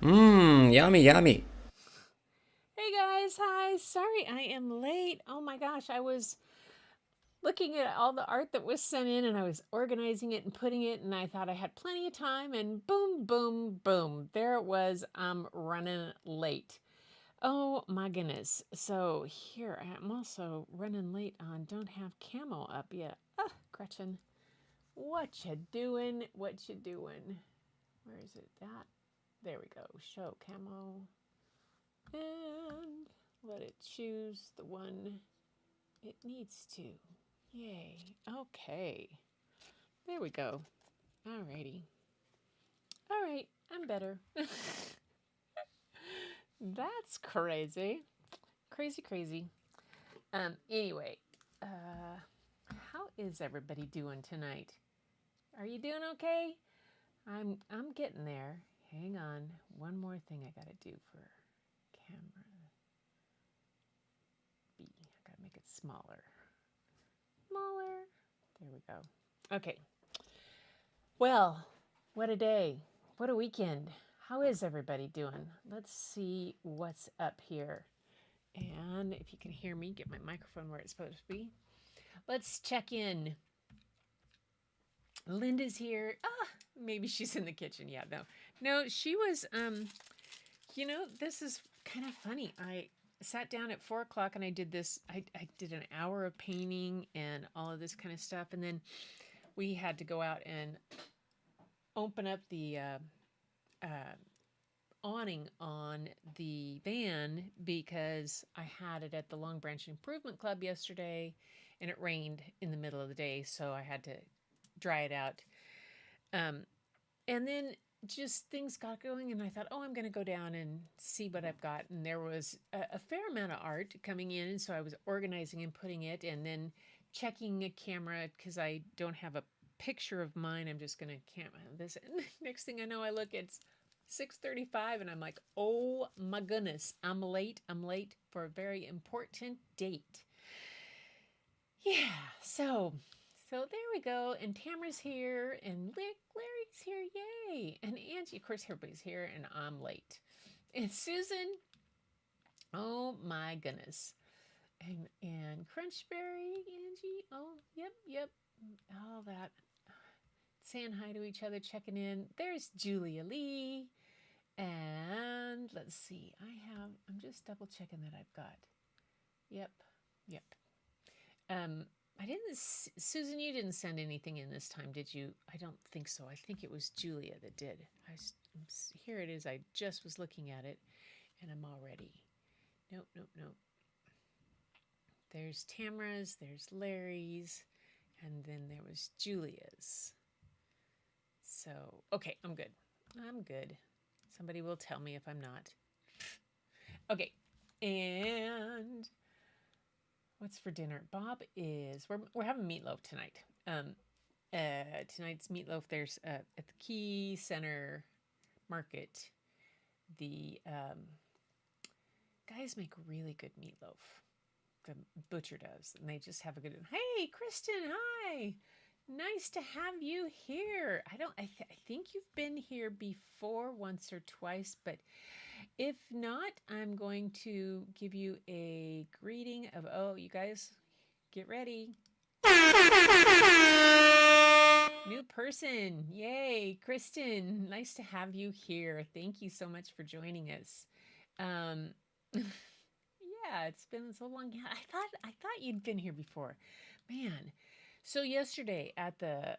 Mmm, yummy, yummy. Hey guys, hi. Sorry I am late. Oh my gosh, I was looking at all the art that was sent in and I was organizing it and putting it, and I thought I had plenty of time, and boom, boom, boom. There it was. I'm running late. Oh my goodness. So here I'm also running late on don't have camo up yet. Ah, Gretchen, what you doing? What you doing? Where is it? That. There we go. Show camo. And let it choose the one it needs to. Yay. Okay. There we go. Alrighty. All right. I'm better. That's crazy. Crazy, crazy. Anyway, how is everybody doing tonight? Are you doing okay? I'm getting there. Hang on. One more thing I gotta do for camera B. I gotta make it smaller. Smaller. There we go. Okay. Well, what a day. What a weekend. How is everybody doing? Let's see what's up here. And if you can hear me, get my microphone where it's supposed to be. Let's check in. Linda's here. Ah, maybe she's in the kitchen. Yeah, no. No, she was this is kind of funny. I sat down at 4 o'clock and I did this. I did an hour of painting and all of this kind of stuff. And then we had to go out and open up the uh, awning on the van because I had it at the Long Branch Improvement Club yesterday and it rained in the middle of the day, so I had to dry it out. Um, and then just things got going, and I thought, oh, I'm going to go down and see what I've got. And there was a fair amount of art coming in, and so I was organizing and putting it, and then checking a camera because I don't have a picture of mine. I'm just going to camera this. And next thing I know, I look, it's 6:35, and I'm like, oh my goodness, I'm late. I'm late for a very important date. Yeah, so there we go. And Tamara's here, and Larry's here, yay! And Angie, of course, everybody's here, and I'm late. And Susan, oh my goodness, and Crunchberry, Angie, oh yep, all that. Saying hi to each other, checking in. There's Julia Lee, and let's see. I'm just double checking that I've got. Yep, yep. Um, I didn't, Susan, you didn't send anything in this time, did you? I don't think so. I think it was Julia that did. Here it is. I just was looking at it and I'm all ready. Nope. There's Tamara's, there's Larry's, and then there was Julia's. So, okay, I'm good. I'm good. Somebody will tell me if I'm not. Okay, and what's for dinner? Bob is, we're having meatloaf tonight. Tonight's meatloaf, there's at the Key Center Market, the guys make really good meatloaf. The butcher does, and they just have a good. Hey, Kristen, hi. Nice to have you here. I think you've been here before once or twice, but if not, I'm going to give you a greeting of, oh, you guys get ready. New person. Yay, Kristen. Nice to have you here. Thank you so much for joining us. Um, yeah, it's been so long. Yeah, I thought you'd been here before. Man. So yesterday at the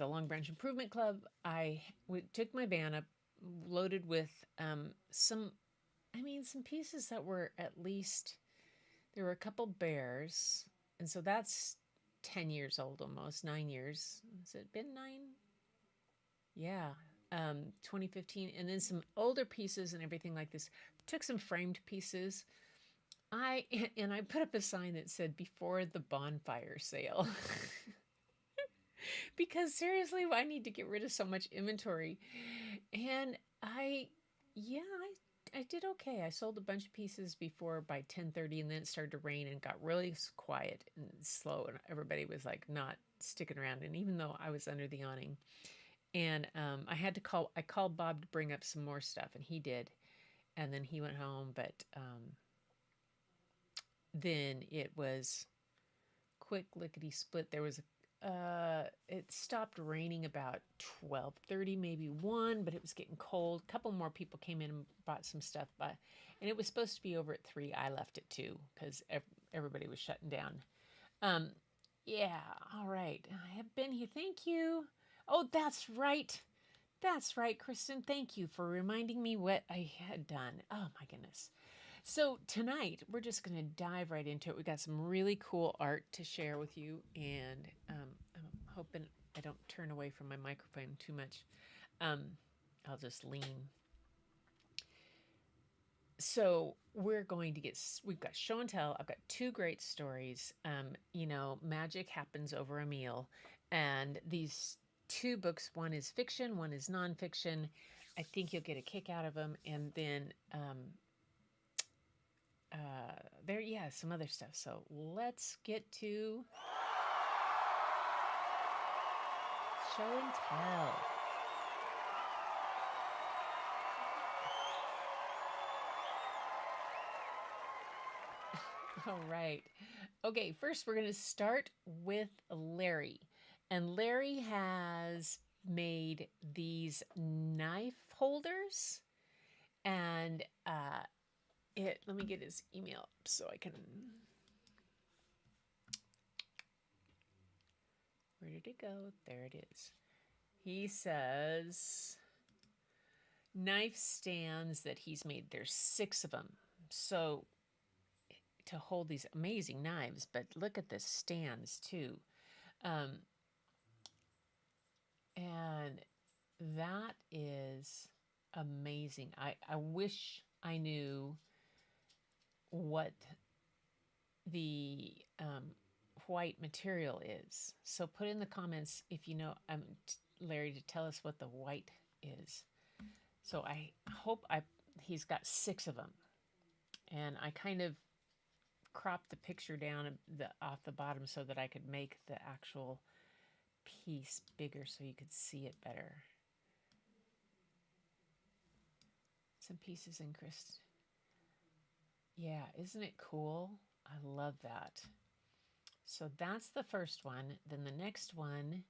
Long Branch Improvement Club, took my van up loaded with some pieces that were at least, there were a couple bears, and so that's 10 years old, almost 9 years. Has it been 9? Yeah. 2015, and then some older pieces and everything like this. Took some framed pieces. I put up a sign that said before the bonfire sale. Because seriously, I need to get rid of so much inventory. And yeah, I did okay. I sold a bunch of pieces before by 10:30, and then it started to rain and got really quiet and slow, and everybody was like not sticking around. And even though I was under the awning, and I had to call, I called Bob to bring up some more stuff, and he did, and then he went home. But then it was quick lickety split. There was it stopped raining about 12:30, maybe 1, but it was getting cold. A couple more people came in and bought some stuff, and it was supposed to be over at 3. I left at 2 because everybody was shutting down. Um, yeah, all right. I have been here. Thank you. Oh, that's right. That's right, Kristen. Thank you for reminding me what I had done. Oh my goodness. So tonight we're just going to dive right into it. We got some really cool art to share with you, and I'm hoping I don't turn away from my microphone too much. Um, I'll just lean. So we're going to get. We've got show and tell. I've got 2 great stories. Magic happens over a meal, and these 2 books. One is fiction. One is nonfiction. I think you'll get a kick out of them, and then some other stuff. So let's get to show and tell. All right. Okay, first we're going to start with Larry. And Larry has made these knife holders. And let me get his email up so I can. Where did it go? There it is. He says knife stands that he's made. There's 6 of them. So to hold these amazing knives, but look at the stands too. And that is amazing. I wish I knew what the white material is. So put in the comments if you know, Larry, to tell us what the white is. So I hope he's got 6 of them. And I kind of cropped the picture down off the bottom so that I could make the actual piece bigger so you could see it better. Some pieces in crystal. Yeah, isn't it cool? I love that. So that's the first one. Then the next one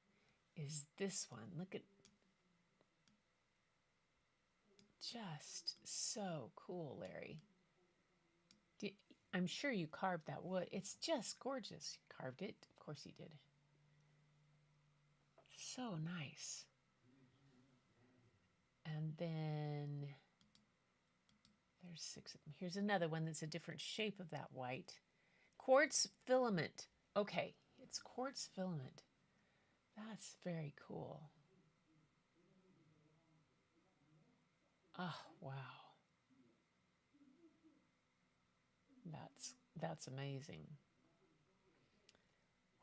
is this one. Look at, just so cool, Larry. I'm sure you carved that wood. It's just gorgeous. You carved it. Of course you did. So nice. And then there's 6 of them. Here's another one that's a different shape of that white. Quartz filament. Okay, it's quartz filament. That's very cool. Oh, wow. That's amazing.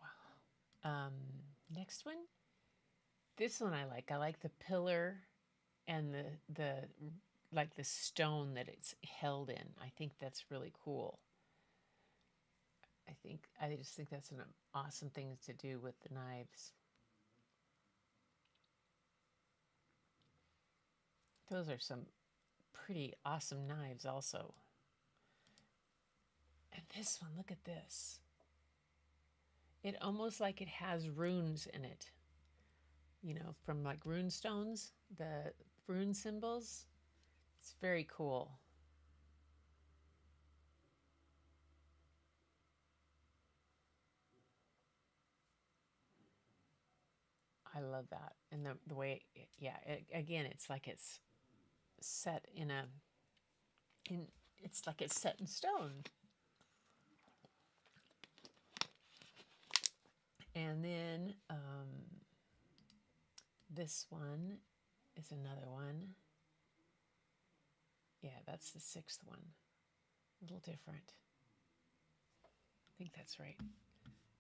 Wow. Next one. This one I like. I like the pillar and the like the stone that it's held in. I think that's really cool. I just think that's an awesome thing to do with the knives. Those are some pretty awesome knives also. And this one, look at this. It almost like it has runes in it. You know, from like rune stones, the rune symbols. It's very cool. I love that. And the way, again, it's like it's set it's like it's set in stone. And then this one is another one. Yeah, that's the 6th one. A little different. I think that's right.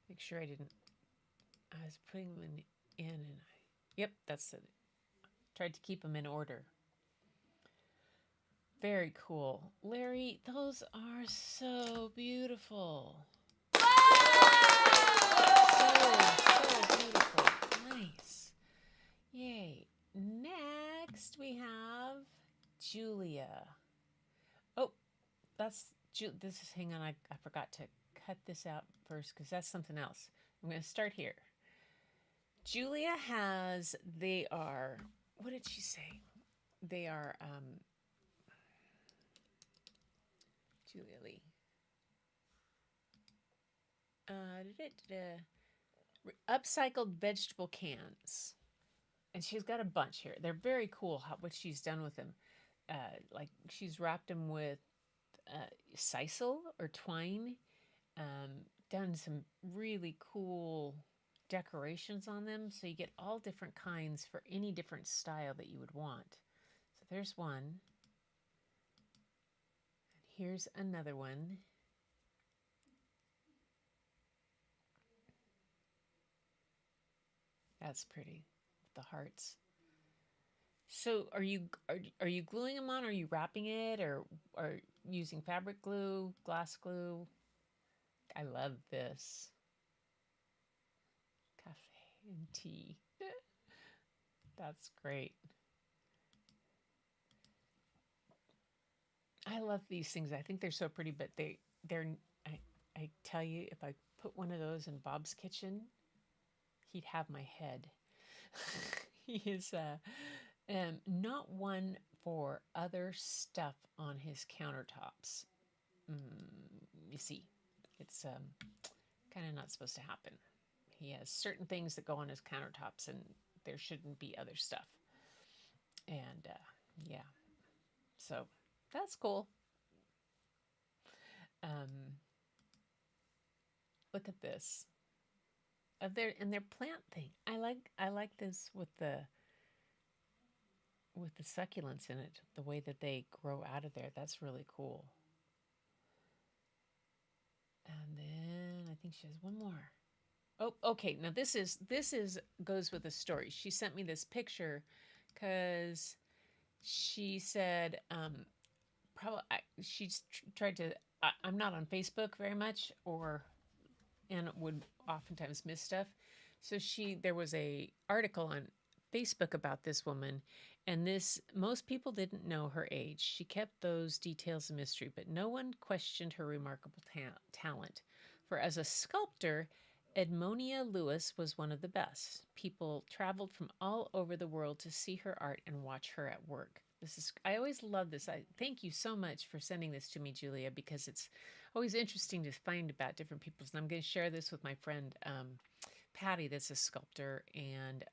Make sure I didn't. I was putting them in and yep, that's it. Tried to keep them in order. Very cool. Larry, those are so beautiful. So beautiful. Nice. Yay. Next, we have Julia. Oh, this is, hang on, I forgot to cut this out first because that's something else. I'm going to start here. Julia they are, what did she say? They are, Julia Lee. Upcycled vegetable cans. And she's got a bunch here. They're very cool what she's done with them. Like she's wrapped them with sisal or twine, done some really cool decorations on them. So you get all different kinds for any different style that you would want. So there's one. And here's another one. That's pretty. The hearts. So are you gluing them on? Are you wrapping it, or using fabric glue, glass glue? I love this. Cafe and tea. That's great. I love these things. I think they're so pretty, but they're I tell you, if I put one of those in Bob's kitchen, he'd have my head. He is not one for other stuff on his countertops. You see, it's kind of not supposed to happen. He has certain things that go on his countertops, and there shouldn't be other stuff. And yeah, so that's cool. Look at this of their plant thing. I like this with the succulents in it. The way that they grow out of there. That's really cool. And then I think she has one more. Oh, okay. Now this goes with the story. She sent me this picture because she said probably she's tried to. I'm not on Facebook very much, and would oftentimes miss stuff. So there was a article on Facebook about this woman, and most people didn't know her age. She kept those details a mystery, but no one questioned her remarkable talent. For as a sculptor, Edmonia Lewis was one of the best. People traveled from all over the world to see her art and watch her at work. I always love this. I thank you so much for sending this to me, Julia, because it's always interesting to find about different people's. And I'm going to share this with my friend Patty, that's a sculptor, and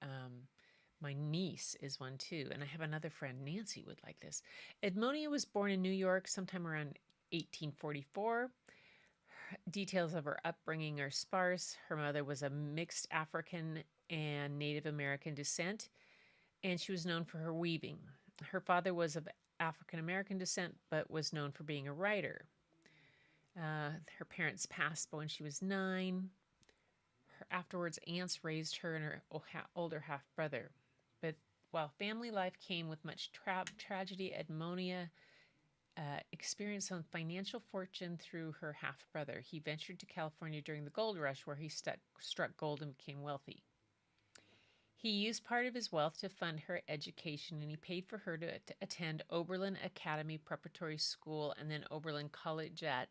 my niece is one too. And I have another friend, Nancy, would like this. Edmonia was born in New York sometime around 1844. Details of her upbringing are sparse. Her mother was a mixed African and Native American descent, and she was known for her weaving. Her father was of African American descent, but was known for being a writer. Her parents passed when she was 9. Afterwards, aunts raised her and her older half brother. But while family life came with much tragedy, Edmonia experienced some financial fortune through her half brother. He ventured to California during the gold rush, where he struck gold and became wealthy. He used part of his wealth to fund her education, and he paid for her to attend Oberlin Academy Preparatory School and then Oberlin Collegiate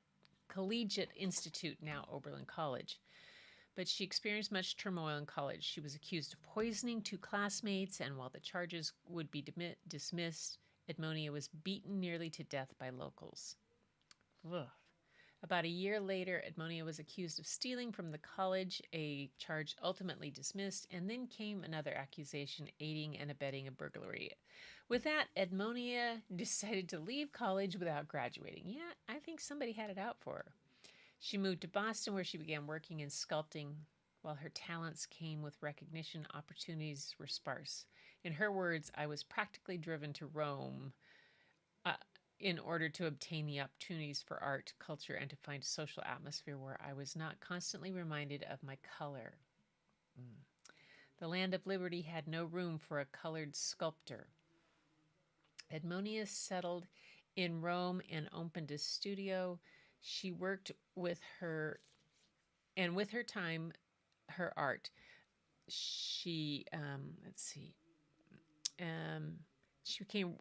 Institute, now Oberlin College. But she experienced much turmoil in college. She was accused of poisoning 2 classmates, and while the charges would be dismissed, Edmonia was beaten nearly to death by locals. Ugh. About a year later, Edmonia was accused of stealing from the college, a charge ultimately dismissed, and then came another accusation, aiding and abetting a burglary. With that, Edmonia decided to leave college without graduating. Yeah, I think somebody had it out for her. She moved to Boston, where she began working in sculpting. While her talents came with recognition, opportunities were sparse. In her words, I was practically driven to Rome in order to obtain the opportunities for art, culture, and to find a social atmosphere where I was not constantly reminded of my color. The land of liberty had no room for a colored sculptor. Edmonia settled in Rome and opened a studio. She worked with her, and with her time, her art, she, let's see, um, she became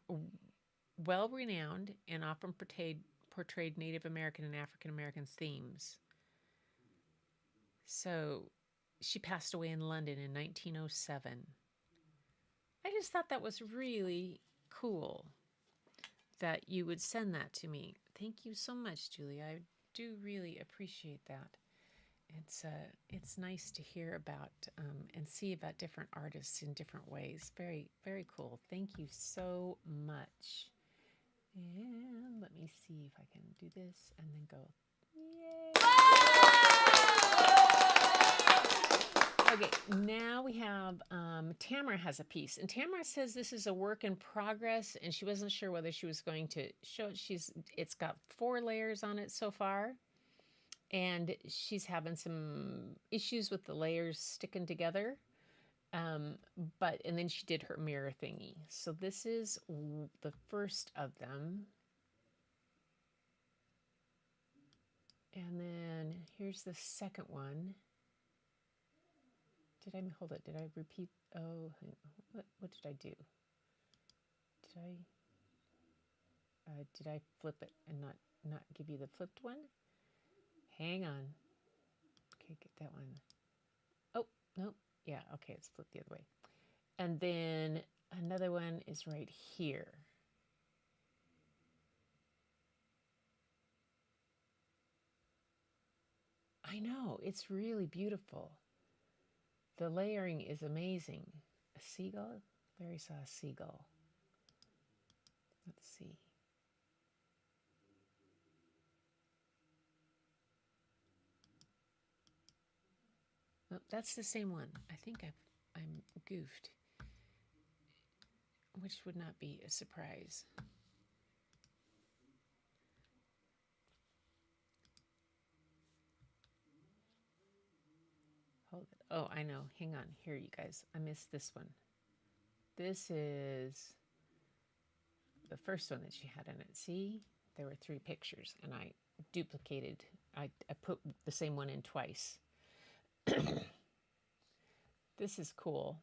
well renowned and often portrayed Native American and African American themes. So she passed away in London in 1907. I just thought that was really cool that you would send that to me. Thank you so much, Julie. I do really appreciate that. It's nice to hear about and see about different artists in different ways. Very, very cool. Thank you so much. And let me see if I can do this and then go, yay! Okay, now we have Tamara has a piece, and Tamara says this is a work in progress, and she wasn't sure whether she was going to show it. It's got 4 layers on it so far, and she's having some issues with the layers sticking together. And then she did her mirror thingy. So this is the first of them. And then here's the second one. Did I hold it? Did I repeat? Oh, what did I do? Did I flip it and not give you the flipped one? Hang on. Okay, get that one. Oh, nope. Yeah, okay, it's flipped the other way. And then another one is right here. I know, it's really beautiful. The layering is amazing. A seagull? Larry saw a seagull. Let's see. Oh, that's the same one. I think I'm goofed, which would not be a surprise. Hold it. Oh, I know. Hang on. Here, you guys. I missed this one. This is the first one that she had in it. See? There were 3 pictures, and I duplicated. I put the same one in twice. This is cool.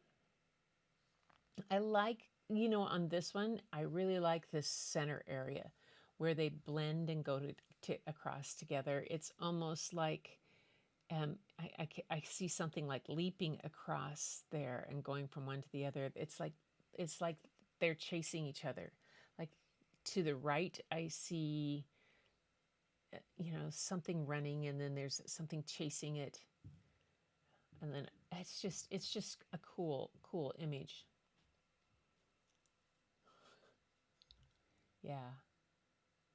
I like, on this one, I really like this center area where they blend and go across together. It's almost like I see something like leaping across there and going from one to the other. It's like they're chasing each other. Like to the right, I see, something running, and then there's something chasing it. And then it's just a cool image. Yeah.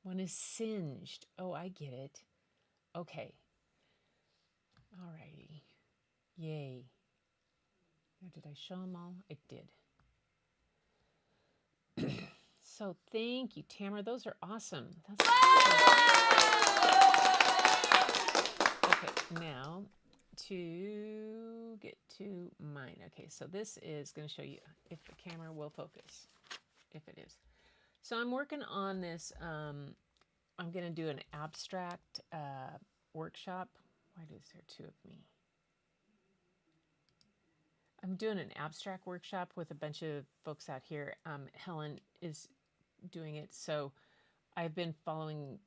One is singed. Oh, I get it. Okay. Alrighty. Yay. Now, did I show them all? I did. So thank you, Tamara. Those are awesome. That's okay, now to get to mine. Okay, so this is going to show you if the camera will focus, if it is. So I'm working on this. I'm going to do an abstract workshop. Why is there 2 of me? I'm doing an abstract workshop with a bunch of folks out here. Helen is doing it. So I've been following,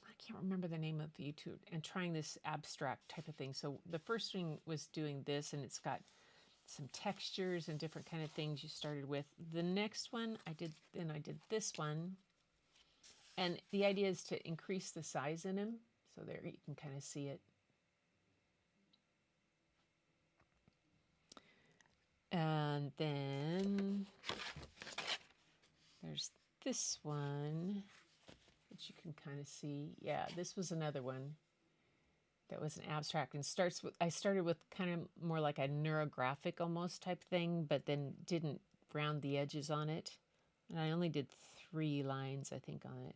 I can't remember the name of the YouTube, and trying this abstract type of thing. So the first thing was doing this, and it's got some textures and different kind of things you started with. The next one I did this one. And the idea is to increase the size in them. So there you can kind of see it. And then there's this one that you can kind of see. Yeah, this was another one that was an abstract, and I started with kind of more like a neurographic almost type thing, but then didn't round the edges on it. And I only did 3 lines, I think, on it.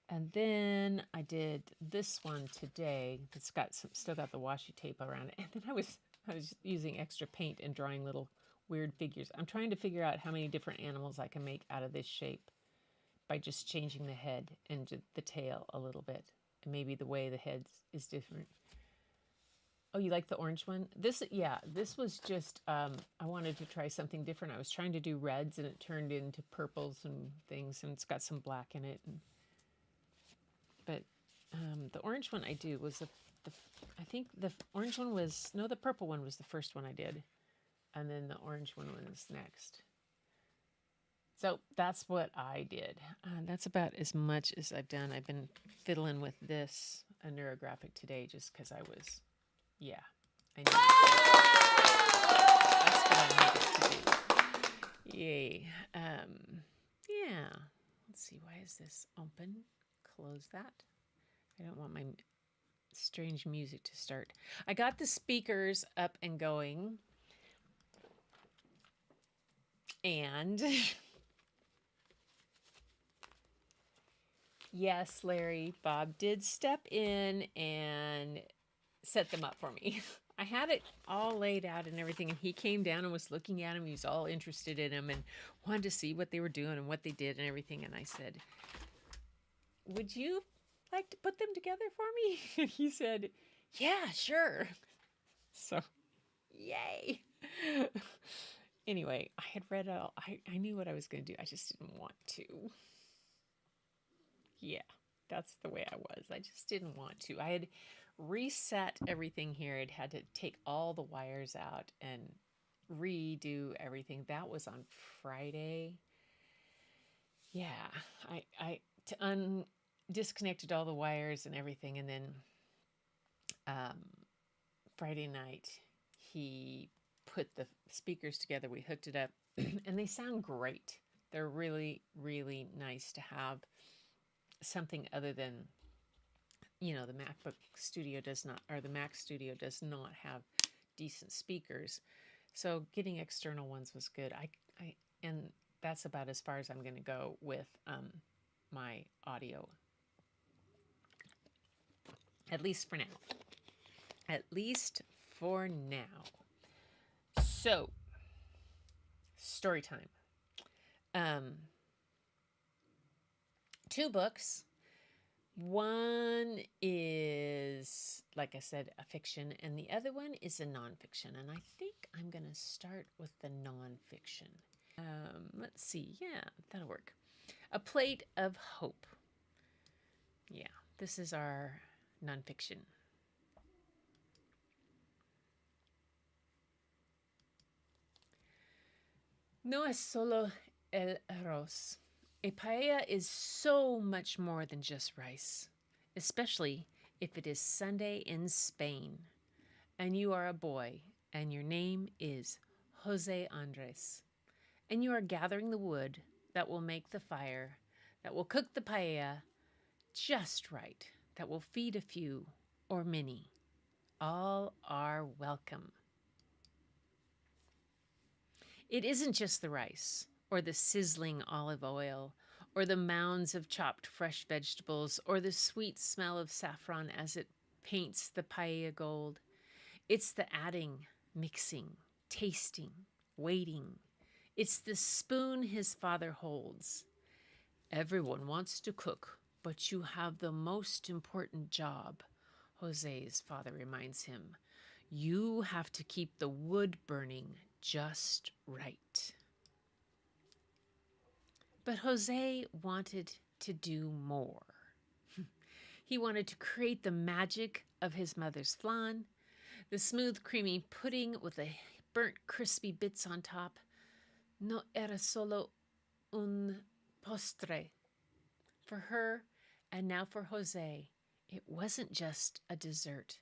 And then I did this one today. It's got still got the washi tape around it. And then I was using extra paint and drawing little weird figures. I'm trying to figure out how many different animals I can make out of this shape. by just changing the head and the tail a little bit. And maybe the way the head is different. Oh, you like the orange one? This was just, I wanted to try something different. I was trying to do reds and it turned into purples and things, and it's got some black in it. But the orange one I do was I think the orange one was, no, the purple one was the first one I did. And then the orange one was next. So that's what I did. That's about as much as I've done. I've been fiddling with this, a neurographic today, just because I was, yeah. I know. That's what I needed to do. Yay. Yeah. Let's see. Why is this open? Close that. I don't want my strange music to start. I got the speakers up and going. And yes, Larry, Bob did step in and set them up for me. I had it all laid out and everything, and he came down and was looking at them. He was all interested in them and wanted to see what they were doing and what they did and everything. And I said, would you like to put them together for me? And he said, yeah, sure. So, yay. Anyway, I had read it all. I knew what I was going to do. I just didn't want to. Yeah, that's the way I was. I just didn't want to. I had reset everything here. I'd had to take all the wires out and redo everything. That was on Friday. Yeah, I disconnected all the wires and everything, and then Friday night he put the speakers together. We hooked it up, and they sound great. They're really, really nice to have something other than, you know, the MacBook Studio does not, or the Mac Studio does not have decent speakers. So getting external ones was good. And that's about as far as I'm going to go with my audio, at least for now. At least for now. So, story time. 2 books. One is, like I said, a fiction, and the other one is a nonfiction. And I think I'm going to start with the nonfiction. Let's see. Yeah, that'll work. A Plate of Hope. Yeah, this is our nonfiction. No es solo el arroz. A paella is so much more than just rice, especially if it is Sunday in Spain, and you are a boy, and your name is Jose Andres, and you are gathering the wood that will make the fire, that will cook the paella just right, that will feed a few or many. All are welcome. It isn't just the rice, or the sizzling olive oil, or the mounds of chopped fresh vegetables, or the sweet smell of saffron as it paints the paella gold. It's the adding, mixing, tasting, waiting. It's the spoon his father holds. Everyone wants to cook, but you have the most important job, Jose's father reminds him. You have to keep the wood burning just right. But Jose wanted to do more. He wanted to create the magic of his mother's flan, the smooth, creamy pudding with the burnt, crispy bits on top. No era solo un postre. For her, and now for Jose, it wasn't just a dessert.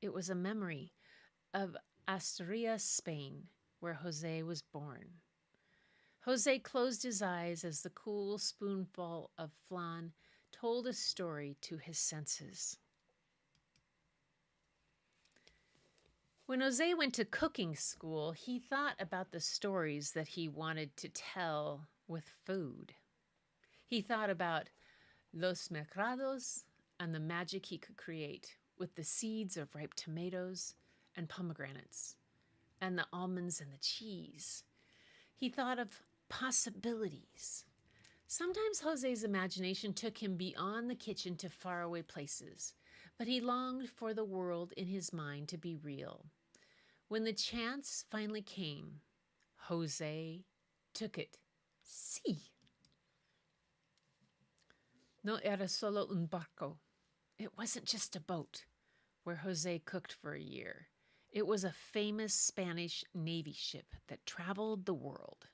It was a memory of Asturias, Spain, where Jose was born. Jose closed his eyes as the cool spoonful of flan told a story to his senses. When Jose went to cooking school, he thought about the stories that he wanted to tell with food. He thought about los mercados and the magic he could create with the seeds of ripe tomatoes and pomegranates, and the almonds and the cheese. He thought of possibilities. Sometimes Jose's imagination took him beyond the kitchen to faraway places, but he longed for the world in his mind to be real. When the chance finally came, Jose took it. Sí. No era solo un barco. It wasn't just a boat where Jose cooked for a year. It was a famous Spanish Navy ship that traveled the world.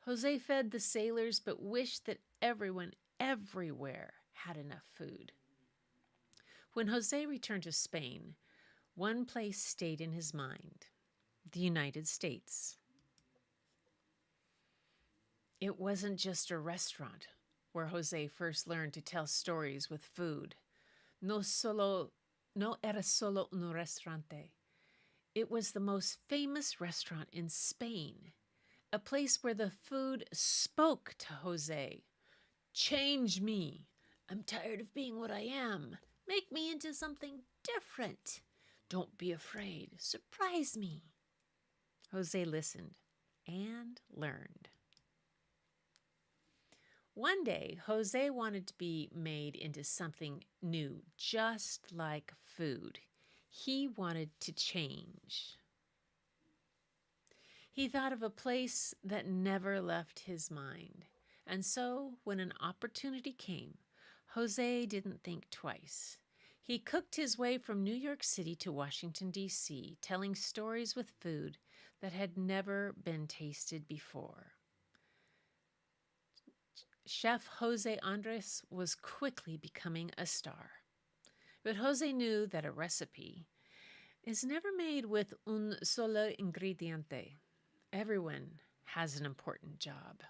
Jose fed the sailors but wished that everyone everywhere had enough food. When Jose returned to Spain, one place stayed in his mind: the United States. It wasn't just a restaurant where Jose first learned to tell stories with food. No era solo un restaurante. It was the most famous restaurant in Spain, a place where the food spoke to Jose. Change me. I'm tired of being what I am. Make me into something different. Don't be afraid. Surprise me. Jose listened and learned. One day, Jose wanted to be made into something new, just like food. He wanted to change. He thought of a place that never left his mind. And so, when an opportunity came, Jose didn't think twice. He cooked his way from New York City to Washington, D.C., telling stories with food that had never been tasted before. Chef Jose Andres was quickly becoming a star. But Jose knew that a recipe is never made with un solo ingrediente. Everyone has an important job.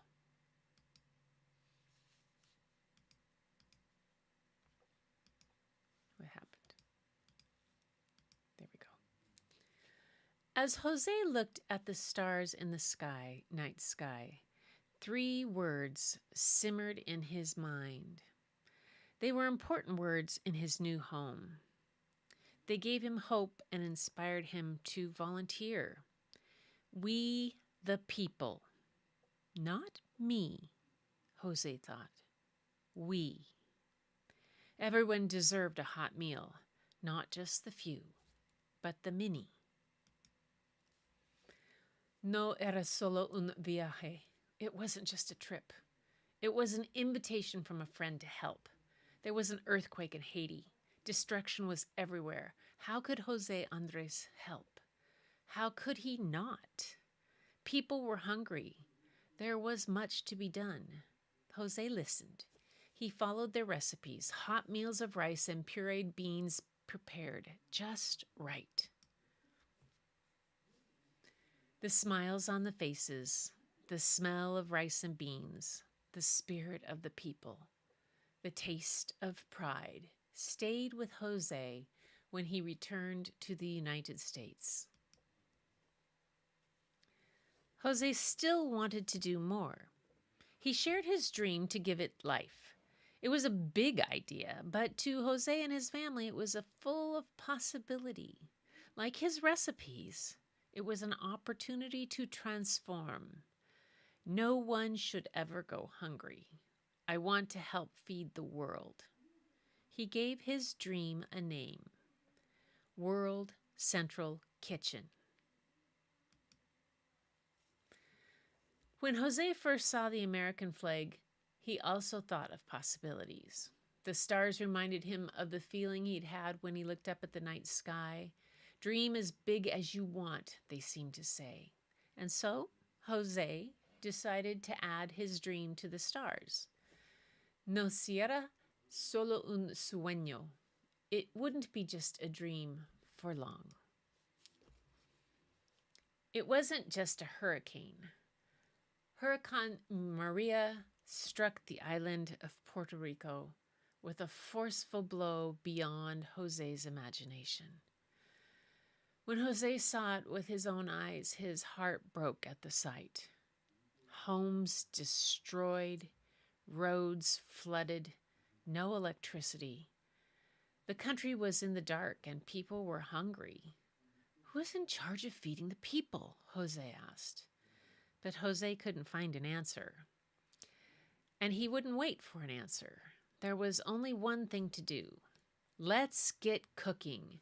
What happened? There we go. As Jose looked at the stars in the night sky, 3 words simmered in his mind. They were important words in his new home. They gave him hope and inspired him to volunteer. We the people. Not me, Jose thought. We. Everyone deserved a hot meal, not just the few, but the many. No era solo un viaje. It wasn't just a trip. It was an invitation from a friend to help. There was an earthquake in Haiti. Destruction was everywhere. How could Jose Andres help? How could he not? People were hungry. There was much to be done. Jose listened. He followed their recipes, hot meals of rice and pureed beans prepared just right. The smiles on the faces, the smell of rice and beans, the spirit of the people, the taste of pride stayed with Jose when he returned to the United States. Jose still wanted to do more. He shared his dream to give it life. It was a big idea, but to Jose and his family, it was full of possibility. Like his recipes, it was an opportunity to transform. No one should ever go hungry. I want to help feed the world. He gave his dream a name: World Central Kitchen. When Jose first saw the American flag, he also thought of possibilities. The stars reminded him of the feeling he'd had when he looked up at the night sky. Dream as big as you want, they seemed to say. And so, Jose decided to add his dream to the stars. No será solo un sueño. It wouldn't be just a dream for long. It wasn't just a hurricane. Hurricane Maria struck the island of Puerto Rico with a forceful blow beyond Jose's imagination. When Jose saw it with his own eyes, his heart broke at the sight. Homes destroyed, roads flooded, no electricity. The country was in the dark and people were hungry. Who was in charge of feeding the people? Jose asked. But Jose couldn't find an answer. And he wouldn't wait for an answer. There was only one thing to do. Let's get cooking.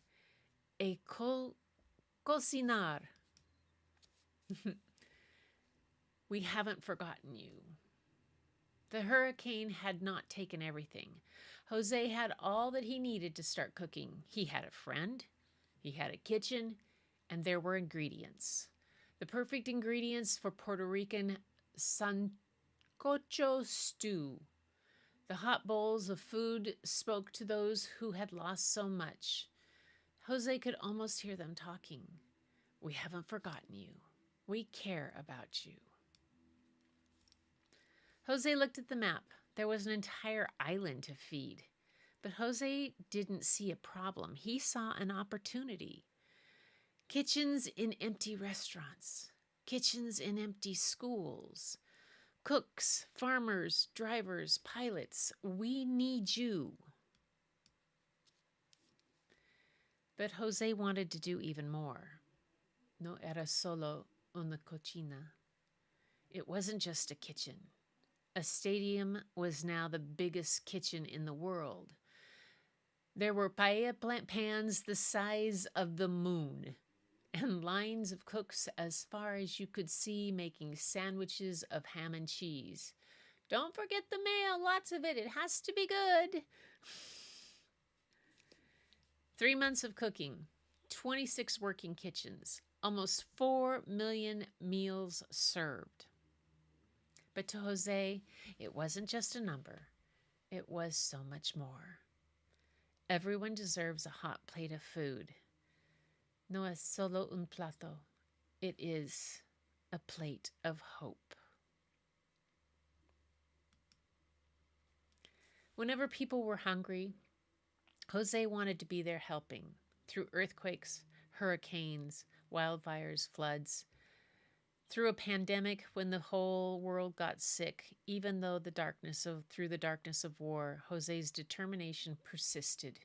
Cocinar. We haven't forgotten you. The hurricane had not taken everything. Jose had all that he needed to start cooking. He had a friend, he had a kitchen, and there were ingredients. The perfect ingredients for Puerto Rican sancocho stew. The hot bowls of food spoke to those who had lost so much. Jose could almost hear them talking. We haven't forgotten you. We care about you. Jose looked at the map. There was an entire island to feed. But Jose didn't see a problem. He saw an opportunity. Kitchens in empty restaurants. Kitchens in empty schools. Cooks, farmers, drivers, pilots. We need you. But Jose wanted to do even more. No era solo una cocina. It wasn't just a kitchen. A stadium was now the biggest kitchen in the world. There were paella pans the size of the moon, and lines of cooks as far as you could see making sandwiches of ham and cheese. Don't forget the mayo, lots of it. It has to be good. 3 months of cooking, 26 working kitchens, almost 4 million meals served. But to Jose, it wasn't just a number. It was so much more. Everyone deserves a hot plate of food. No es solo un plato. It is a plate of hope. Whenever people were hungry, Jose wanted to be there helping through earthquakes, hurricanes, wildfires, floods. Through a pandemic when the whole world got sick, even though through the darkness of war, Jose's determination persisted.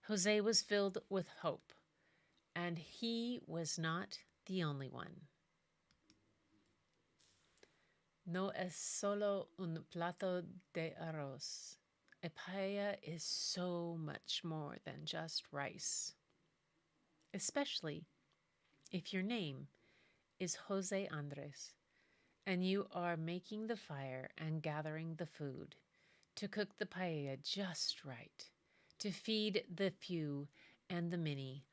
Jose was filled with hope, and he was not the only one. No es solo un plato de arroz. A paella is so much more than just rice, especially if your name is Jose Andres, and you are making the fire and gathering the food to cook the paella just right, to feed the few and the many.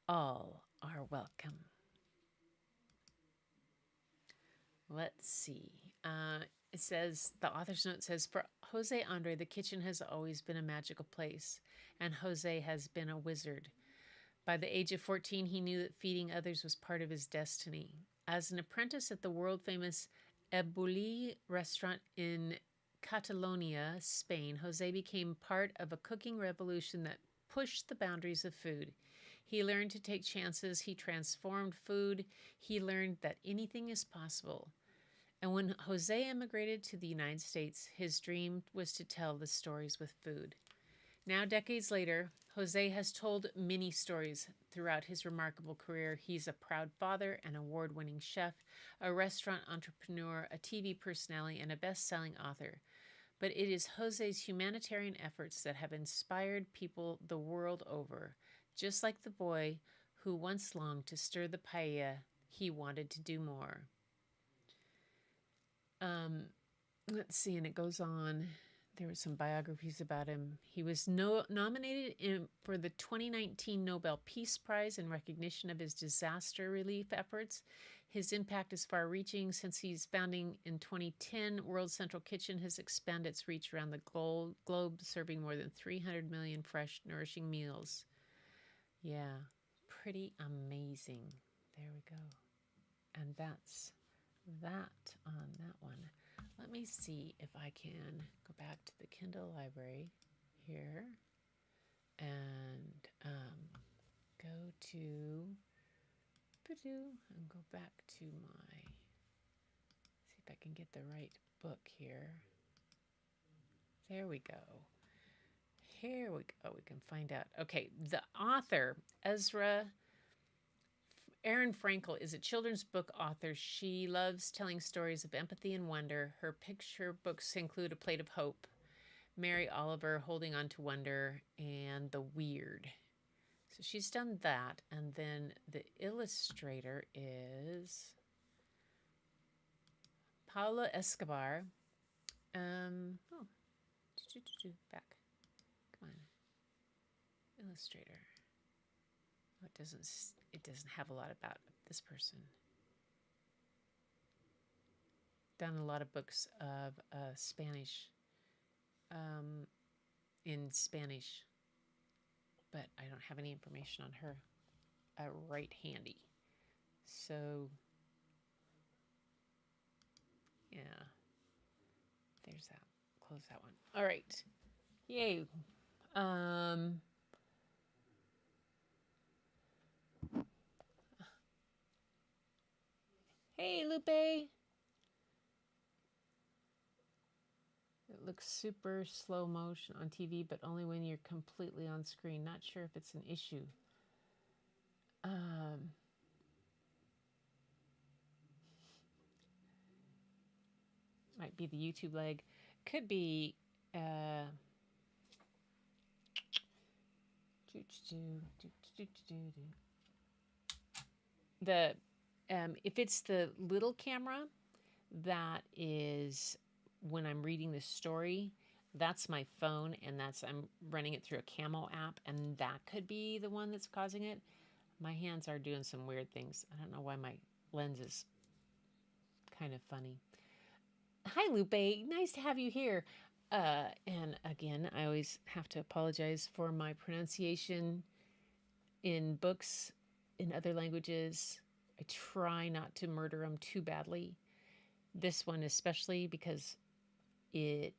All are welcome. Let's see. It says, the author's note says, for Jose Andre, the kitchen has always been a magical place, and Jose has been a wizard. By the age of 14, he knew that feeding others was part of his destiny. As an apprentice at the world-famous Ebuli restaurant in Catalonia, Spain, Jose became part of a cooking revolution that pushed the boundaries of food. He learned to take chances. He transformed food. He learned that anything is possible. And when Jose emigrated to the United States, his dream was to tell the stories with food. Now, decades later, Jose has told many stories throughout his remarkable career. He's a proud father, an award-winning chef, a restaurant entrepreneur, a TV personality, and a best-selling author. But it is Jose's humanitarian efforts that have inspired people the world over. Just like the boy who once longed to stir the paella, he wanted to do more. Let's see, and it goes on. There were some biographies about him. He was nominated for the 2019 Nobel Peace Prize in recognition of his disaster relief efforts. His impact is far-reaching. Since his founding in 2010, World Central Kitchen has expanded its reach around the globe, serving more than 300 million fresh, nourishing meals. Yeah, pretty amazing. There we go. And that's that on that one. Let me see if I can go back to the Kindle library here and go to and go back to my, see if I can get the right book here. There we go. Here we go. We can find out. Okay, the author, Erin Frankel is a children's book author. She loves telling stories of empathy and wonder. Her picture books include A Plate of Hope, Mary Oliver, Holding On to Wonder, and The Weird. So she's done that. And then the illustrator is Paula Escobar. Back. Come on. Illustrator. Oh, it doesn't have a lot about this person. Done a lot of books of Spanish, in Spanish, but I don't have any information on her right handy. So, yeah, there's that. Close that one. All right. Yay. Hey, Lupe. It looks super slow motion on TV, but only when you're completely on screen. Not sure if it's an issue. Might be the YouTube lag. Could be the if it's the little camera, that is when I'm reading the story. That's my phone, and I'm running it through a Camo app, and that could be the one that's causing it. My hands are doing some weird things. I don't know why my lens is kind of funny. Hi, Lupe. Nice to have you here. And again, I always have to apologize for my pronunciation in books in other languages. I try not to murder them too badly. This one especially because he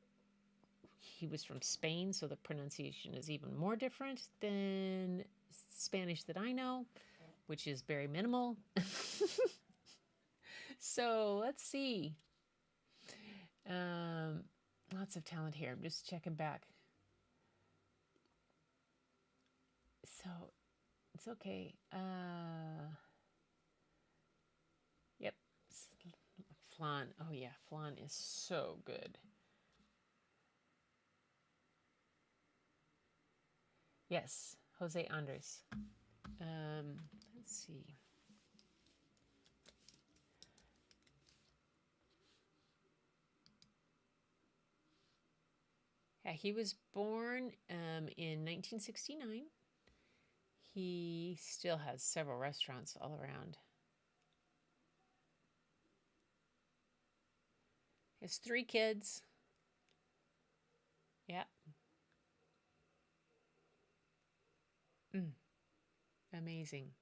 was from Spain, so the pronunciation is even more different than Spanish that I know, which is very minimal. So let's see. Lots of talent here. I'm just checking back. So it's okay. Yep. Flan. Oh yeah, flan is so good. Yes, Jose Andres. Let's see. Yeah, he was born in 1969. He still has several restaurants all around. He has 3 kids. Yeah. Amazing.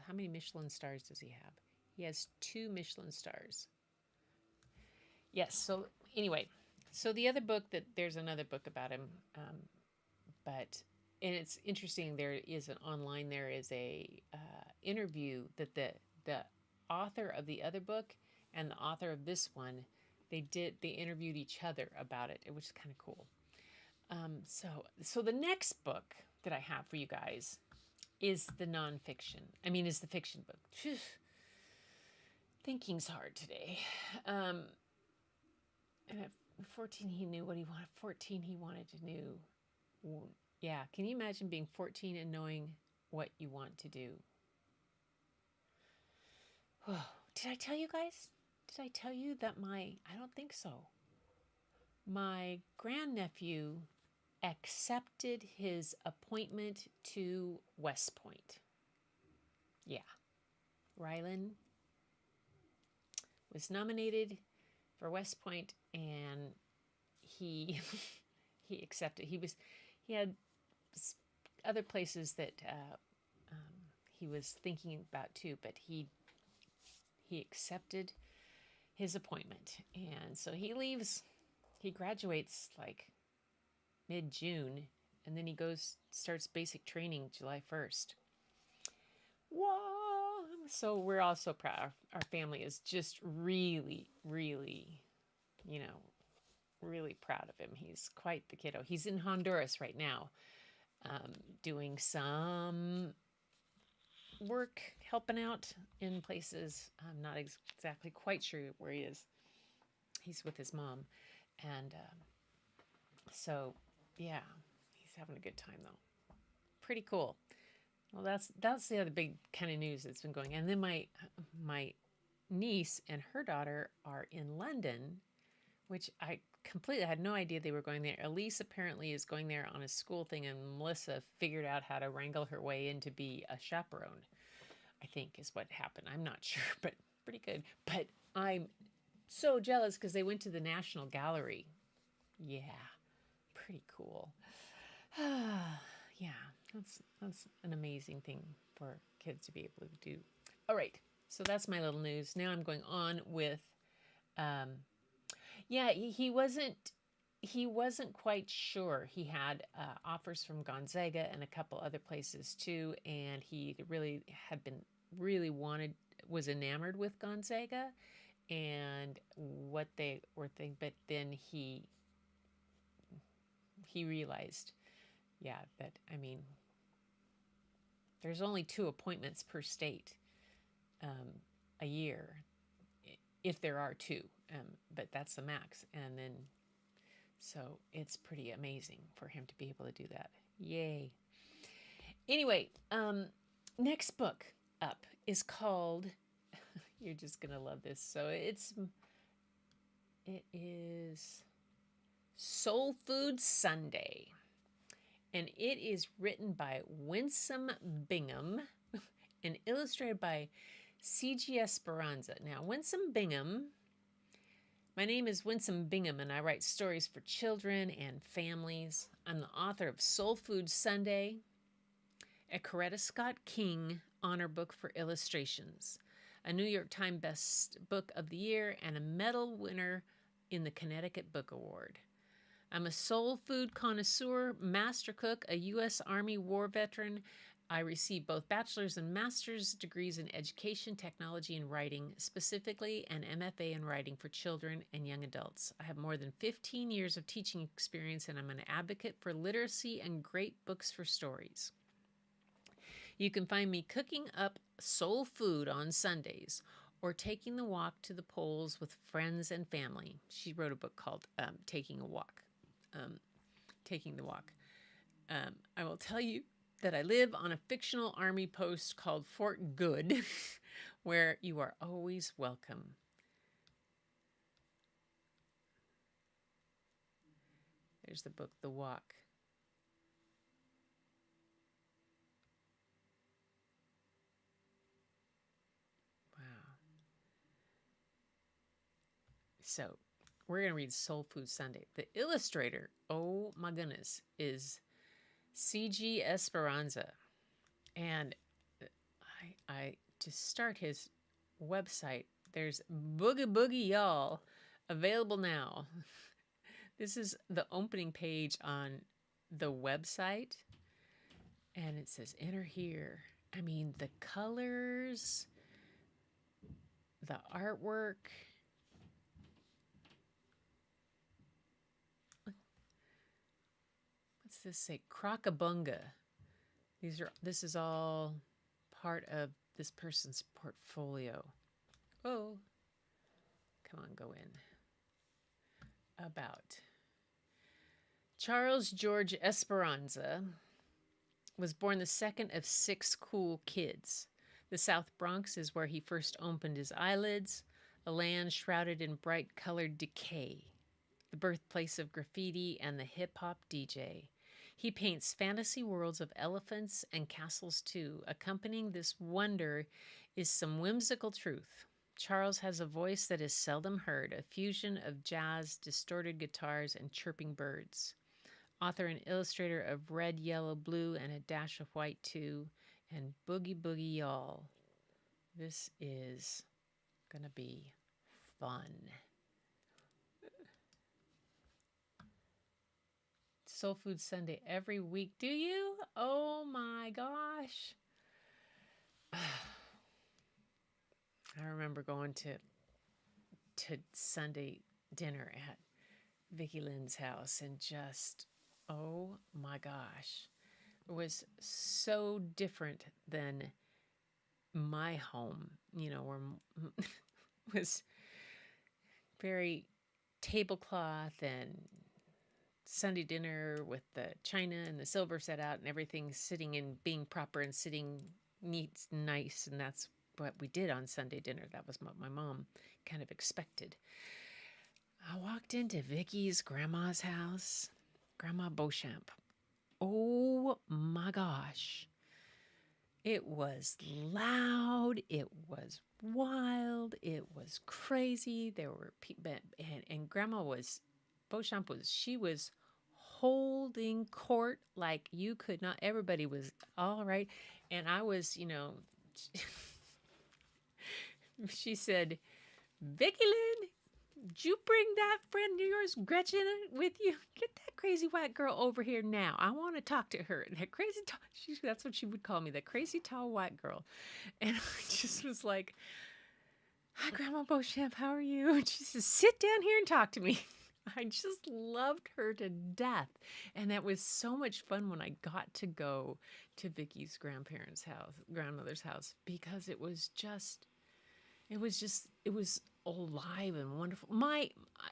How many Michelin stars does he have? He has 2 Michelin stars. Yes, so anyway, so the other book there's another book about him, but, and it's interesting, there is a interview that the author of the other book and the author of this one, they interviewed each other about it, which is kind of cool. So the next book that I have for you guys is the fiction book. Phew. Thinking's hard today. And at 14, he knew what he wanted. 14, he wanted to know. Yeah, can you imagine being 14 and knowing what you want to do? Oh, did I tell you guys? Did I tell you that I don't think so. My grandnephew accepted his appointment to West Point. Yeah. Rylan was nominated for West Point, and he he accepted. He had other places that he was thinking about too, but he accepted his appointment, and so he leaves. He graduates like mid-June, and then he starts basic training July 1st. Whoa! So we're all so proud. Our family is just really, really, really proud of him. He's quite the kiddo. He's in Honduras right now, doing some work helping out in places. I'm not exactly quite sure where he is. He's with his mom. And so, yeah, he's having a good time, though. Pretty cool. Well, that's the other big kind of news that's been going. And then my niece and her daughter are in London, which I completely had no idea they were going there. Elise apparently is going there on a school thing, and Melissa figured out how to wrangle her way in to be a chaperone, I think is what happened. I'm not sure, but pretty good. But I'm so jealous because they went to the National Gallery. Yeah, pretty cool. Yeah, that's an amazing thing for kids to be able to do. All right, so that's my little news. Now I'm going on with, um, yeah, he wasn't quite sure. He had offers from Gonzaga and a couple other places too, and he really had been really wanted was enamored with Gonzaga and what they were thinking, but then he realized, yeah, that I mean, there's only 2 appointments per state a year, if there are 2, but that's the max. And then, so it's pretty amazing for him to be able to do that. Yay. Anyway, next book up is called, you're just going to love this. So it is Soul Food Sunday. And it is written by Winsome Bingham and illustrated by C.G. Esperanza. Now, Winsome Bingham, my name is Winsome Bingham, and I write stories for children and families. I'm the author of Soul Food Sunday, a Coretta Scott King honor book for illustrations, a New York Times Best Book of the Year, and a medal winner in the Connecticut Book Award. I'm a soul food connoisseur, master cook, a U.S. Army war veteran. I received both bachelor's and master's degrees in education, technology, and writing, specifically an MFA in writing for children and young adults. I have more than 15 years of teaching experience, and I'm an advocate for literacy and great books for stories. You can find me cooking up soul food on Sundays or taking the walk to the polls with friends and family. She wrote a book called Taking a Walk. Taking the Walk. I will tell you that I live on a fictional army post called Fort Good, where you are always welcome. There's the book, The Walk. Wow. So we're going to read Soul Food Sunday. The illustrator, oh my goodness, is C.G. Esperanza. And I to start his website, there's Boogie Boogie Y'all available now. This is the opening page on the website. And it says, enter here. I mean, the colors, the artwork. What's this say? Crockabunga. This is all part of this person's portfolio. Oh, come on, go in. About Charles George Esperanza was born the second of 6 cool kids. The South Bronx is where he first opened his eyelids, a land shrouded in bright-colored decay, the birthplace of graffiti and the hip-hop DJ. He paints fantasy worlds of elephants and castles too. Accompanying this wonder is some whimsical truth. Charles has a voice that is seldom heard, a fusion of jazz, distorted guitars, and chirping birds. Author and illustrator of Red, Yellow, Blue, and a Dash of White too, and Boogie Boogie Y'all. This is gonna be fun. Soul Food Sunday every week. Do you? Oh my gosh. I remember going to Sunday dinner at Vicki Lynn's house and just, oh my gosh. It was so different than my home, was very tablecloth and Sunday dinner with the china and the silver set out and everything sitting and being proper and sitting neat, nice. And that's what we did on Sunday dinner. That was what my mom kind of expected. I walked into Vicky's grandma's house, Grandma Beauchamp. Oh my gosh. It was loud. It was wild. It was crazy. There were people, and Grandma was, Beauchamp was, she was holding court like you could not. Everybody was all right. And I was, she said, Vicky Lynn, did you bring that friend of yours, Gretchen, with you? Get that crazy white girl over here now. I want to talk to her. That crazy tall, that's what she would call me, the crazy tall white girl. And I just was like, hi, Grandma Beauchamp, how are you? And she says, sit down here and talk to me. I just loved her to death. And that was so much fun when I got to go to Vicky's grandmother's house, because it was alive and wonderful.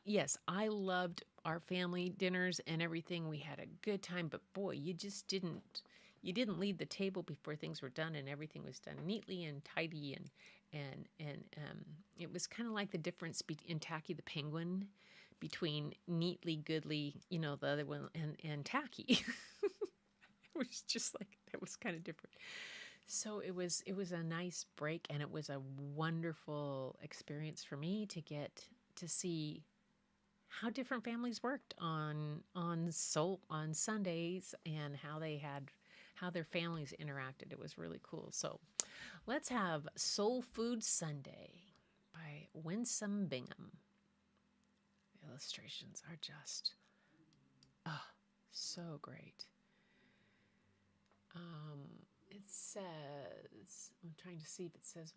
Yes, I loved our family dinners and everything. We had a good time, but boy, you didn't leave the table before things were done, and everything was done neatly and tidy, and it was kind of like the difference in Tacky the Penguin between neatly, goodly, the other one, and Tacky. It was just like, that was kind of different. So it was a nice break, and it was a wonderful experience for me to get to see how different families worked on Sundays, and how their families interacted. It was really cool. So let's have Soul Food Sunday by Winsome Bingham. The illustrations are just so great. It says, I'm trying to see if it says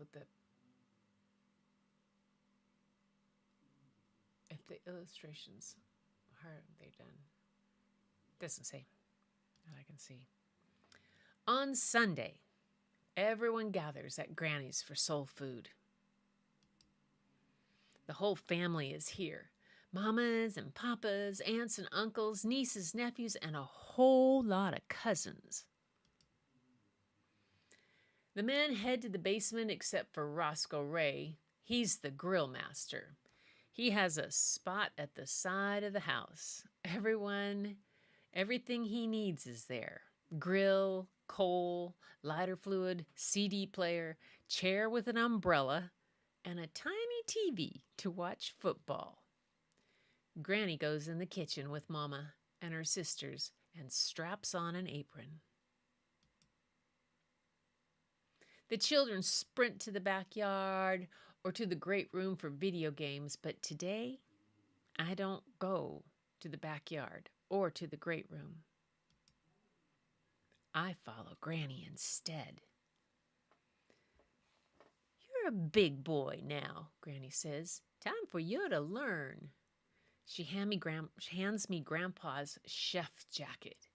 if the illustrations, how are they done? Doesn't say that I can see. On Sunday, everyone gathers at Granny's for soul food. The whole family is here. Mamas and papas, aunts and uncles, nieces, nephews, and a whole lot of cousins. The men head to the basement except for Roscoe Ray. He's the grill master. He has a spot at the side of the house. Everything he needs is there. Grill, coal, lighter fluid, CD player, chair with an umbrella, and a tiny TV to watch football. Granny goes in the kitchen with Mama and her sisters and straps on an apron. The children sprint to the backyard or to the great room for video games, but today I don't go to the backyard or to the great room. I follow Granny instead. You're a big boy now, Granny says. Time for you to learn. She hands me Grandpa's chef jacket,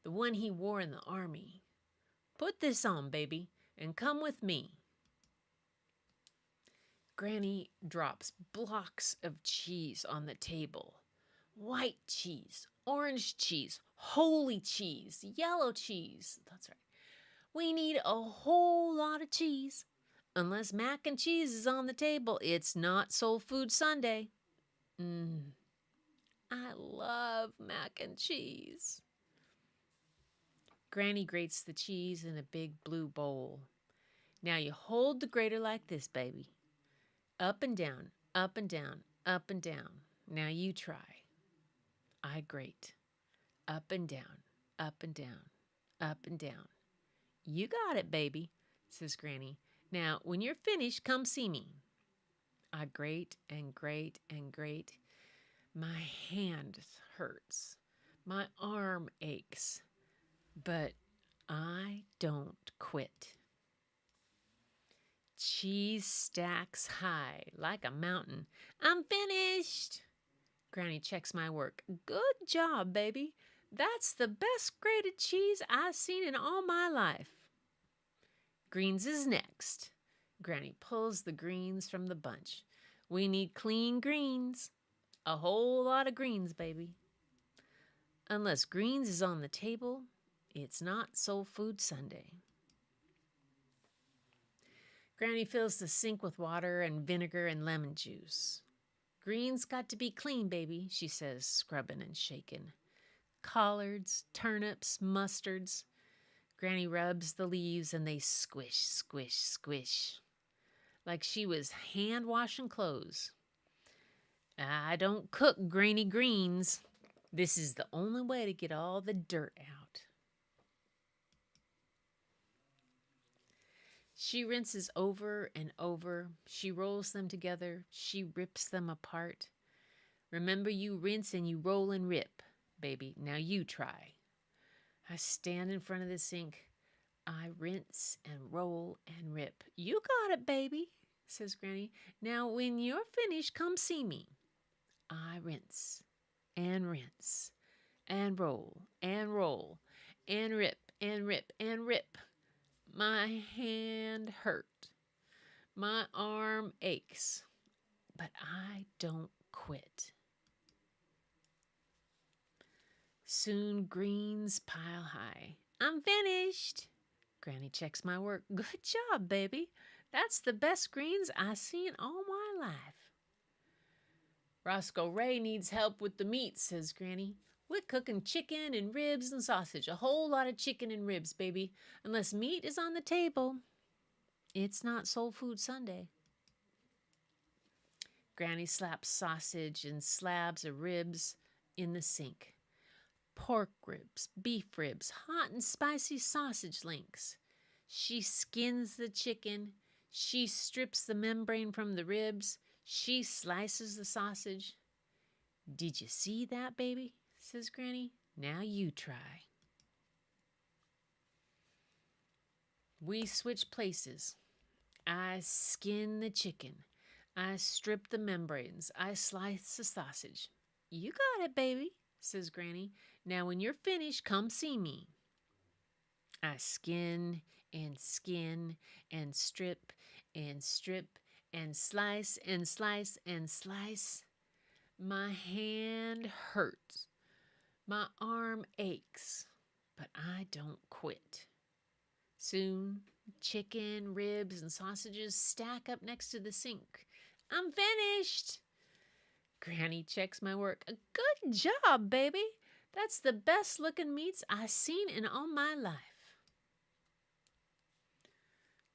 the one he wore in the army. Put this on, baby, and come with me. Granny drops blocks of cheese on the table. White cheese, orange cheese, holy cheese, yellow cheese. That's right. We need a whole lot of cheese. Unless mac and cheese is on the table, it's not Soul Food Sunday. I love mac and cheese. Granny grates the cheese in a big blue bowl. Now you hold the grater like this, baby. Up and down, up and down, up and down. Now you try. I grate. Up and down, up and down, up and down. You got it, baby, says Granny. Now, when you're finished, come see me. I grate and grate and grate. My hand hurts. My arm aches. But I don't quit. Cheese stacks high like a mountain. I'm finished. Granny checks my work. Good job, baby. That's the best grated cheese I've seen in all my life. Greens is next. Granny pulls the greens from the bunch. We need clean greens. A whole lot of greens, baby. Unless greens is on the table, it's not Soul Food Sunday. Granny fills the sink with water and vinegar and lemon juice. Greens got to be clean, baby, she says, scrubbing and shaking. Collards, turnips, mustards. Granny rubs the leaves and they squish, squish, squish. Like she was hand washing clothes. I don't cook grainy greens. This is the only way to get all the dirt out. She rinses over and over. She rolls them together. She rips them apart. Remember, you rinse and you roll and rip, baby. Now you try. I stand in front of the sink. I rinse and roll and rip. You got it, baby, says Granny. Now, when you're finished, come see me. I rinse and roll and rip and rip and rip. My hand hurt. My arm aches. But I don't quit. Soon greens pile high. I'm finished. Granny checks my work. Good job, baby. That's the best greens I've seen all my life. Roscoe Ray needs help with the meat, says Granny. We're cooking chicken and ribs and sausage. A whole lot of chicken and ribs, baby. Unless meat is on the table, it's not Soul Food Sunday. Granny slaps sausage and slabs of ribs in the sink. Pork ribs, beef ribs, hot and spicy sausage links. She skins the chicken. She strips the membrane from the ribs. She slices the sausage. Did you see that, baby? Says Granny. Now you try. We switch places. I skin the chicken. I strip the membranes. I slice the sausage. You got it, baby, says Granny. Now when you're finished, come see me. I skin and strip and slice and slice and slice. My hand hurts. My arm aches, but I don't quit. Soon, chicken, ribs, and sausages stack up next to the sink. I'm finished. Granny checks my work. Good job, baby. That's the best looking meats I've seen in all my life.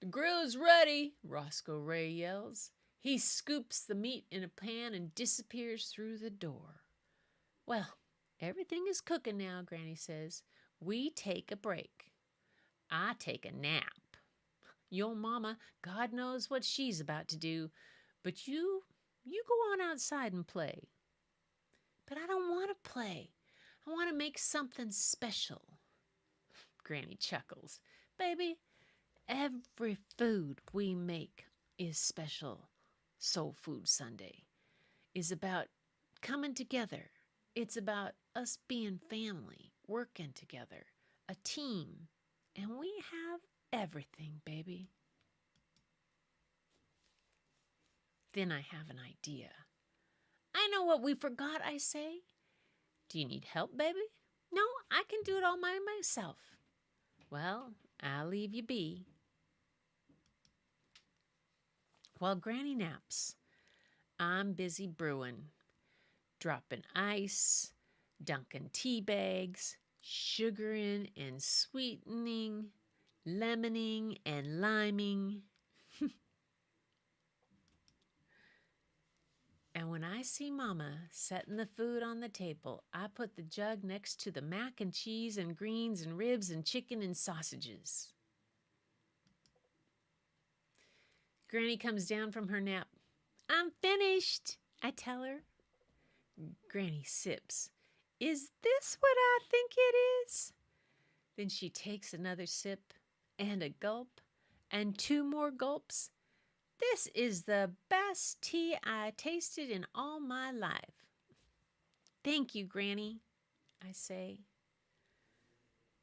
The grill's ready, Roscoe Ray yells. He scoops the meat in a pan and disappears through the door. Well, everything is cooking now, Granny says. We take a break. I take a nap. Your mama, God knows what she's about to do, but you go on outside and play. But I don't want to play. I want to make something special. Granny chuckles. Baby, every food we make is special. Soul Food Sunday is about coming together. It's about us being family, working together, a team. And we have everything, baby. Then I have an idea. I know what we forgot, I say. Do you need help, baby? No, I can do it all by myself. Well, I'll leave you be. While Granny naps, I'm busy brewing, dropping ice, dunking tea bags, sugaring and sweetening, lemoning and liming. And when I see Mama setting the food on the table, I put the jug next to the mac and cheese and greens and ribs and chicken and sausages. Granny comes down from her nap. I'm finished, I tell her. Granny sips. Is this what I think it is? Then she takes another sip and a gulp and 2 more gulps. This is the best tea I tasted in all my life. Thank you, Granny, I say.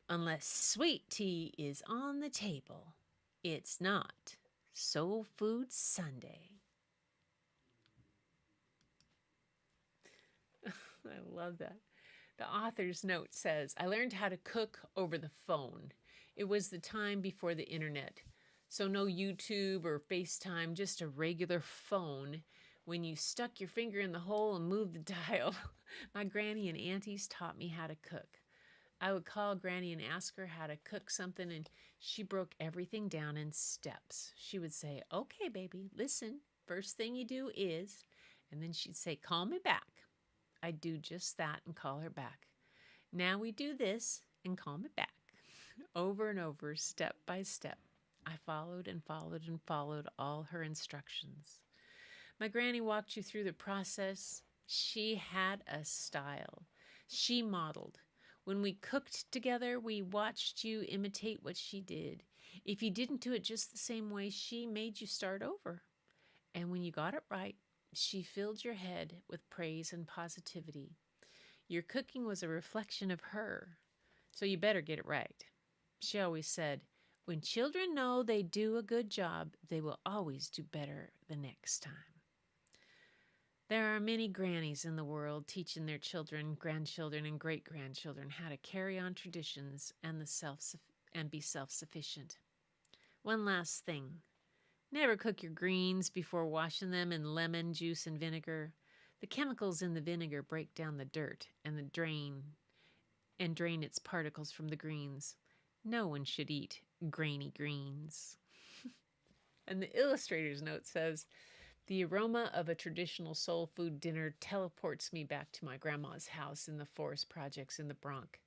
Unless sweet tea is on the table, It's not Soul Food Sunday. I love that. The author's note says, I learned how to cook over the phone. It was the time before the internet. So no YouTube or FaceTime, just a regular phone. When you stuck your finger in the hole and moved the dial. My granny and aunties taught me how to cook. I would call Granny and ask her how to cook something, and she broke everything down in steps. She would say, okay, baby, listen, first thing you do is, and then she'd say, call me back. I'd do just that and call her back. Now we do this and call me back. Over and over, step by step. I followed and followed and followed all her instructions. My granny walked you through the process. She had a style. She modeled. When we cooked together, we watched you imitate what she did. If you didn't do it just the same way, she made you start over. And when you got it right, she filled your head with praise and positivity. Your cooking was a reflection of her, so you better get it right. She always said, when children know they do a good job, they will always do better the next time. There are many grannies in the world teaching their children, grandchildren, and great-grandchildren how to carry on traditions and be self-sufficient. One last thing. Never cook your greens before washing them in lemon juice and vinegar. The chemicals in the vinegar break down the dirt and drain its particles from the greens. No one should eat grainy greens. And the illustrator's note says, the aroma of a traditional soul food dinner teleports me back to my grandma's house in the forest projects in the Bronx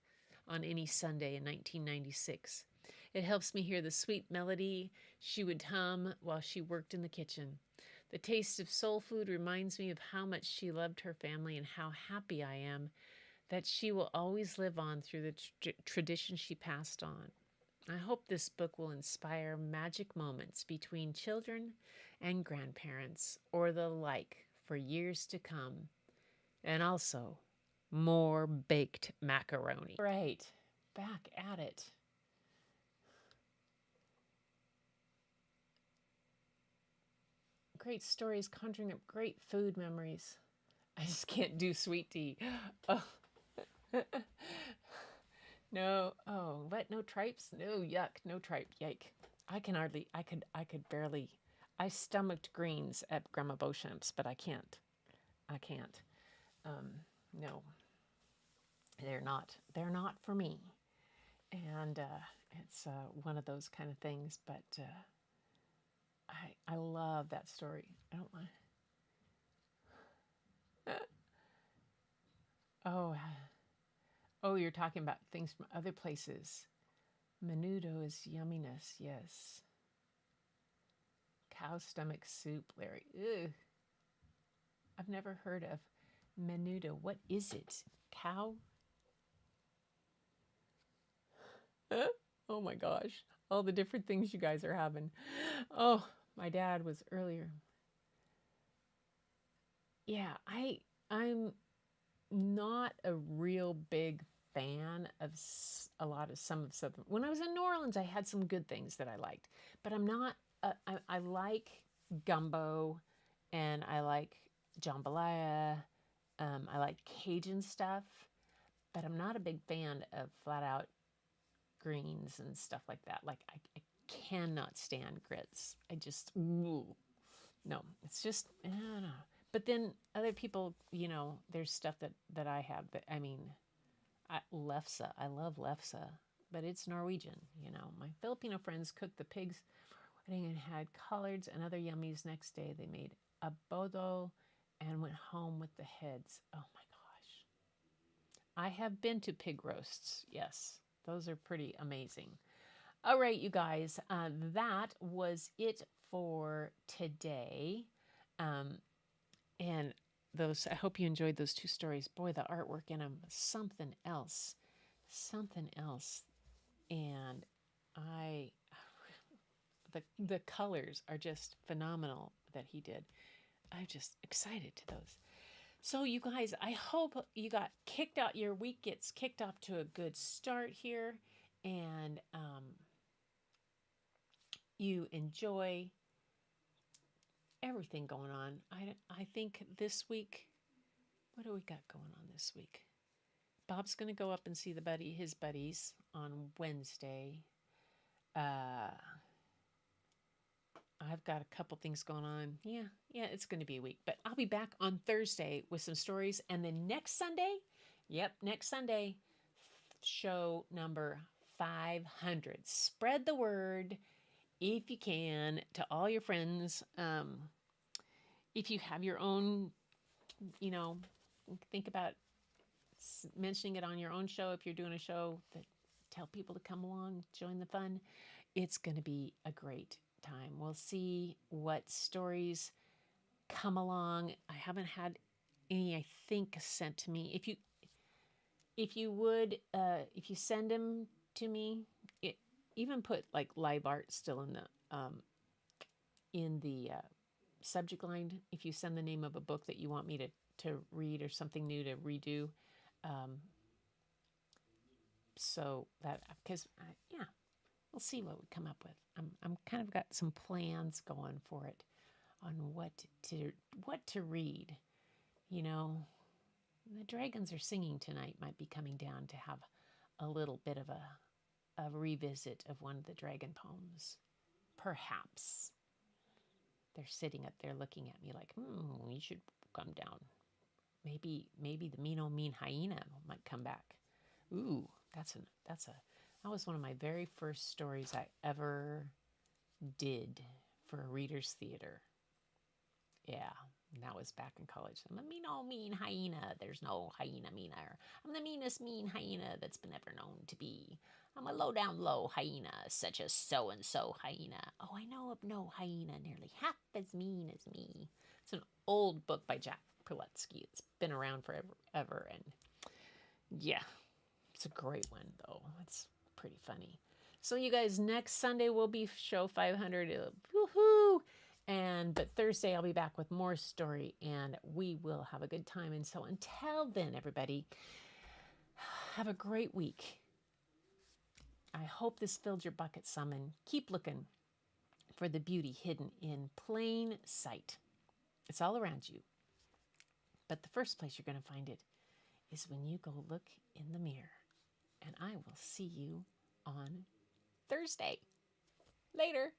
on any Sunday in 1996. It helps me hear the sweet melody she would hum while she worked in the kitchen. The taste of soul food reminds me of how much she loved her family and how happy I am that she will always live on through the tradition she passed on. I hope this book will inspire magic moments between children and grandparents or the like for years to come. And also, more baked macaroni. Right, back at it. Great stories conjuring up great food memories. I just can't do sweet tea. Oh. No. Oh, what? No tripes? No, yuck. No tripe. Yike. I could barely. I stomached greens at Grandma Beauchamp's, but I can't. No. They're not for me. And it's one of those kind of things, but I love that story. I don't mind. Oh, you're talking about things from other places. Menudo is yumminess, yes. Cow stomach soup, Larry. Ugh. I've never heard of menudo. What is it? Cow? Oh my gosh. All the different things you guys are having. Oh, my dad was earlier. Yeah, I'm not a real big fan of some of Southern. When I was in New Orleans, I had some good things that I liked, but I'm not. I like gumbo, and I like jambalaya. I like Cajun stuff, but I'm not a big fan of flat out greens and stuff like that. Like I cannot stand grits. I just no. It's just I don't know. But then other people, there's stuff that I have that lefse. I love lefse, but it's Norwegian. My Filipino friends cooked the pigs wedding and had collards and other yummies. Next day they made abodo and went home with the heads. Oh my gosh! I have been to pig roasts. Yes, those are pretty amazing. All right, you guys, that was it for today. And I hope you enjoyed those two stories. Boy, the artwork in them, something else. And the colors are just phenomenal that he did. I'm just excited to those. So you guys, I hope you got kicked out. Your week gets kicked off to a good start here. And you enjoy everything going on. I think this week, what do we got going on this week? Bob's going to go up and see his buddies on Wednesday. I've got a couple things going on. Yeah, it's going to be a week. But I'll be back on Thursday with some stories. And then next Sunday, next Sunday, show number 500. Spread the word if you can to all your friends. If you have your own, think about mentioning it on your own show. If you're doing a show, that tell people to come along, join the fun. It's going to be a great time. We'll see what stories come along. I haven't had any, I think, sent to me. If you send them to me, even put like live art still in the subject line. If you send the name of a book that you want me to read or something new to redo, so that because we'll see what we come up with. I'm kind of got some plans going for it on what to read. The dragons are singing tonight. Might be coming down to have a little bit of a revisit of one of the dragon poems. Perhaps they're sitting up there looking at me like, you should come down. Maybe the mean hyena might come back. Ooh, that was one of my very first stories I ever did for a reader's theater. Yeah, that was back in college. I'm a mean hyena. There's no hyena meaner. I'm the meanest mean hyena that's been ever known to be. I'm a low hyena, such as so-and-so hyena. Oh, I know of no hyena nearly half as mean as me. It's an old book by Jack Prelutsky. It's been around forever, and yeah, it's a great one, though. It's pretty funny. So you guys, next Sunday will be show 500. Woohoo! But Thursday I'll be back with more story, and we will have a good time. And so until then, everybody, have a great week. I hope this filled your bucket some, and keep looking for the beauty hidden in plain sight. It's all around you. But the first place you're going to find it is when you go look in the mirror. And I will see you on Thursday. Later.